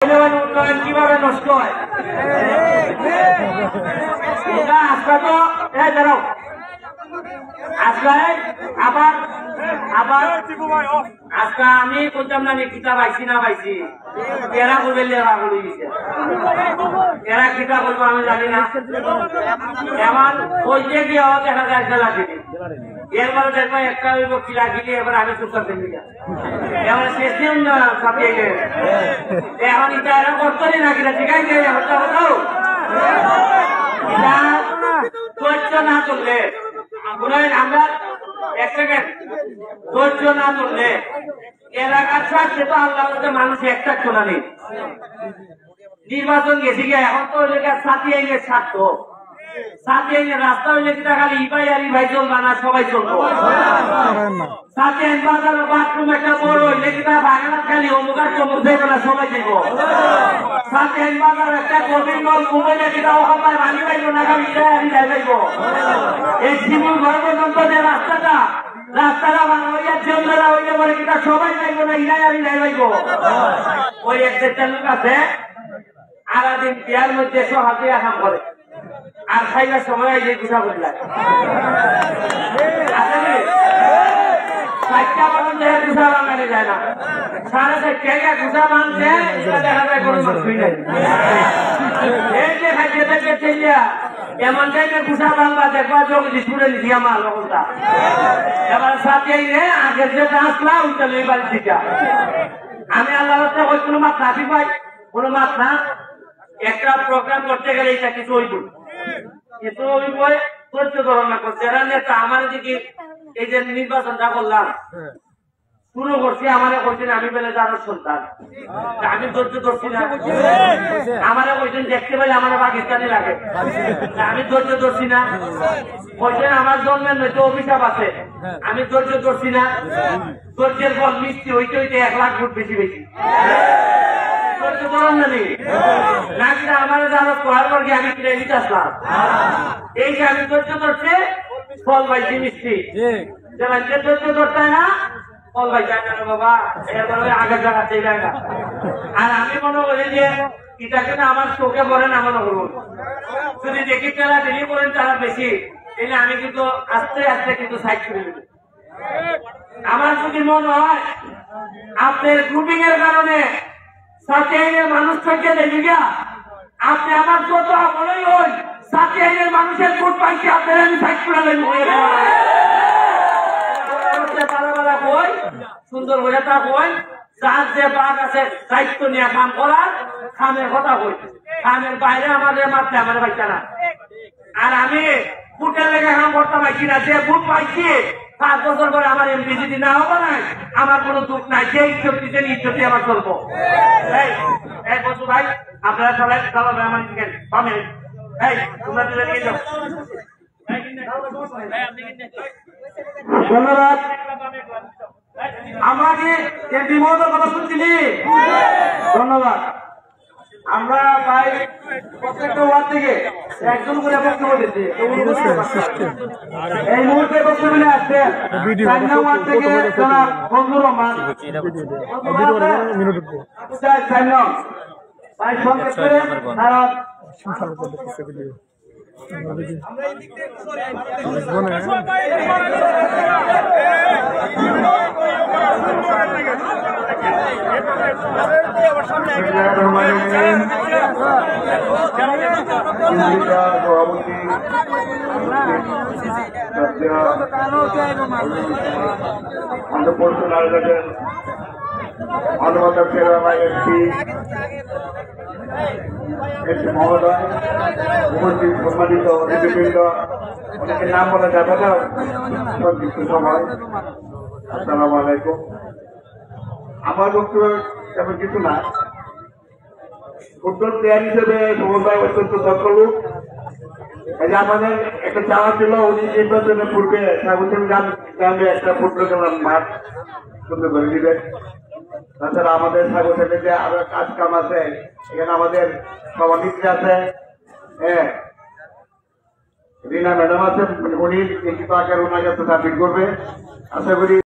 উন্নয়ন কিভাবে নষ্ট হয়? আজকে তো দাঁড়াও, আজকে আবার আবার আজকে আমি বলতাম না কিতাব পাইছি না পাইছি, এরা করবে এরা কিতাব করবো আমি জানি না। এমন বইতে গিয়ে দেখা যায় খেলা দিবি, এরপরে দেখবো একটা হইব কিলা গিলি, এবার আমি সুস্থ দেখবি এবার শেষ ছাপিয়ে গেলে এখন এটা এরা করতে না কিনা শিখাই দিয়ে হত্যা কোথাও ধৈর্য না তুললে আমরা এক সেকেন্ড ধৈর্য না তুললে এলাকার স্বার্থে তো আল্লাহ মানুষ একটা শোনা নেই। নির্বাচন গেছি গিয়ে এখন তো সাথী আইনের স্বার্থ, সাথী আইনের রাস্তা হইলে কিনা খালি ইবাই আর ইবাই চলবা না, সবাই চলবো। সাথী আইন বাজারের বাথরুম একটা বড় হইলে কিনা বাগানার খালি অমুকার চমুক দেবে না, সবাই দেবো। সাথী আইন বাজার একটা গভীর নল ঘুমাইলে কিনা ওখানে পানি পাইব না, খালি ইবাই আর ইবাই পাইব। এই শিমুল ঘর পর্যন্ত যে রাস্তাটা বানা হইয়া জেলবেলা হইলে পরে কিনা সবাই পাইব না, ইরাই আর ইরাই পাইব। ওই একটা লোক আছে আলাদিন বিয়ার মধ্যে সব হাতে কাম করে আর খাইবার সময় যে গুছা বদলায় চারটা বাগান দেখে গুছা বাগানে যায় না, সাড়ে চারটা গুছা বানছে দেখা যায় কোনো মানুষই নাই। এই যে খাইতে থাকে চেলিয়া এমন টাইমে গুছা বাংলা দেখবা জগদীশপুরে লিখিয়া মাল অবস্থা। এবার সাথে আগের যে আসলা ওইটা লই বাড়িটা আমি আল্লাহ কোনো মাত রাখি পাই, কোনো মাত না। একটা প্রোগ্রাম করতে গেলে এটা কিছু হইব, কিছু হইব ধৈর্য ধারণা করছে এরা নেতা। আমার দিকে এই যে নির্বাচনটা করলাম শুরু করছি, আমারে কইছেন আমি বেলে যার সন্তান, আমি ধৈর্য ধরছি না। আমারে কইছেন দেখতে পেলে আমার পাকিস্তানি লাগে, আমি ধৈর্য ধরছি না। কইছেন আমার জন্মের মধ্যে অভিশাপ আছে, আমি ধৈর্য ধরছি না। ধৈর্যের ফল মিষ্টি হইতে হইতে 1 লাখ ভোট বেশি বেশি ধৈর্য ধরন না কিনা আমার যারা পড়ার পরকে আমি কিনে নিতে আসলাম। এই যে আমি ধৈর্য ধরছে ফল পাইছি মিষ্টি, ধৈর্য ধরতে না ফল পাই যায় না বাবা, এরপরে আগের জায়গা সেই জায়গা। আর আমি মনে করি যে এটা কিন্তু আমার চোখে পড়ে না, মনে করবো যদি দেখি তারা দেরি করেন তারা বেশি, তাহলে আমি কিন্তু আস্তে আস্তে কিন্তু সাইড করে দেব। আমার যদি মনে হয় আপনার গ্রুপিং এর কারণে সাথে আইনের মানুষ থেকে দেখি গা, আপনি আমার যত মনেই হই সাথে আইনের মানুষের ভোট পাইছি আপনার আমি সাইড করে দেব। সুন্দর হয়ে তা কই যার যে বাঘ আছে দায়িত্ব নিয়ে কাম করার, খামের কথা কই, খামের বাইরে আমাদের মারতে আমার বাচ্চা না। আর আমি ভোটের লেগে কাম করতে পারছি না, যে ভোট পাইছি 5 বছর পরে আমার এমপি যদি না হবো না আমার কোনো দুঃখ নাই, যে ইজ্জত দিচ্ছেন ইজ্জতই আমার চলবো। এই বসু ভাই আপনারা সবাই সবাই আমার পাবেন, এই তোমরা দিলে নিয়ে যাও। ধন্যবাদ। আমরা কি এমপি মহোদয়ের কথা শুনছিলি? ধন্যবাদ। আমরা প্রায় প্রত্যেকটা ওয়ার্ড থেকে একজন করে বক্তব্য দিচ্ছি। এই মুহূর্তে বক্তব্য নিয়ে আসছে 4 নং ওয়ার্ড থেকে জনাব ফজলুর রহমান। ভাই সংক্ষেপ করে তারা মহোদয় উপস্থিত সম্মানিত অতিথিবৃন্দ, অনেকের নাম বলা যাবে না সংক্ষিপ্ত সময়। আসসালামু আলাইকুম। আমার বক্তব্য তেমন কিছু না, ফুটবল প্লেয়ার হিসেবে সমবায় অত্যন্ত দক্ষ লোক। এই যে আমাদের একটা চাওয়া ছিল উনি নির্বাচনের পূর্বে সাগুতেন গ্রামে একটা ফুটবল মাঠ সুন্দর করে দিবেন। তাছাড়া আমাদের সাগুতেনে যে আরো কাজ কাম আছে, এখানে আমাদের সভানেত্রী আছে, হ্যাঁ রিনা ম্যাডাম আছে, উনি লিখিত আকারে ওনার কাছে সাবমিট করবে। আশা করি